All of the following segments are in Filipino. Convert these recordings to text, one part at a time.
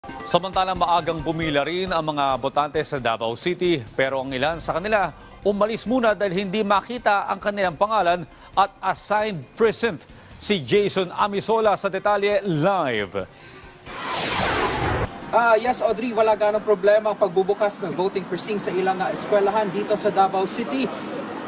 Samantalang maagang pumila rin ang mga botante sa Davao City pero ang ilan sa kanila umalis muna dahil hindi makita ang kanilang pangalan at assigned precinct. Si Jason Amisola sa detalye live. Yes, Audrey, wala ganong problema ang pagbubukas ng voting precinct sa ilang eskwelahan dito sa Davao City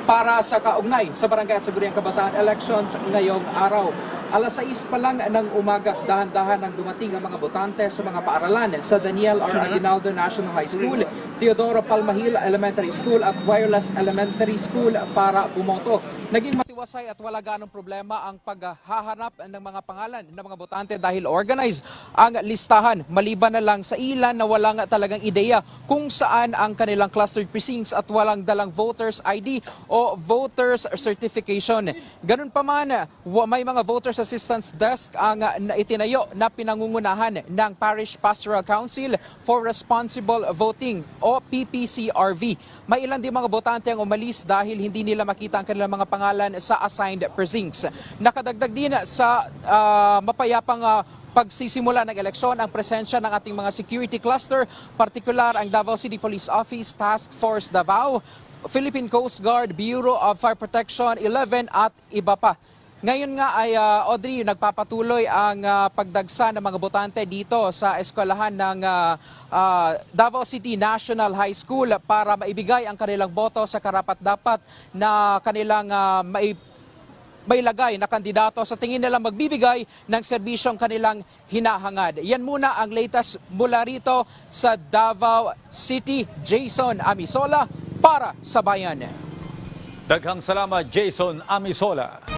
para sa kaugnay sa Barangay at Sangguniang Kabataan elections ngayong araw. Alas 6 pa lang ng umaga, dahan-dahan ang dumating ang mga botante sa mga paaralan sa Daniel R. Aguinaldo National High School, Teodoro Palmahil Elementary School at Wireless Elementary School para bumoto. Naging matiwasay at wala ganong problema ang paghahanap ng mga pangalan ng mga botante dahil organized ang listahan. Maliban na lang sa ilan na walang talagang ideya kung saan ang kanilang clustered precincts at walang dalang voters ID o voters certification. Ganun pa man, may mga voters assistance desk ang itinayo na pinangungunahan ng Parish Pastoral Council for Responsible Voting o PPCRV. May ilan din mga botante ang umalis dahil hindi nila makita ang kanilang mga pangalan sa assigned precincts. Nakadagdag din sa mapayapang pagsisimula ng eleksyon ang presensya ng ating mga security cluster, partikular ang Davao City Police Office, Task Force Davao, Philippine Coast Guard, Bureau of Fire Protection 11 at iba pa. Ngayon nga ay Audrey, nagpapatuloy ang pagdagsa ng mga botante dito sa eskwelahan ng Davao City National High School para maibigay ang kanilang boto sa karapat-dapat na kanilang mailagay na kandidato sa tingin nila magbibigay ng serbisyong kanilang hinahangad. Yan muna ang latest mula rito sa Davao City. Jason Amisola para sa Bayan. Daghang salamat Jason Amisola.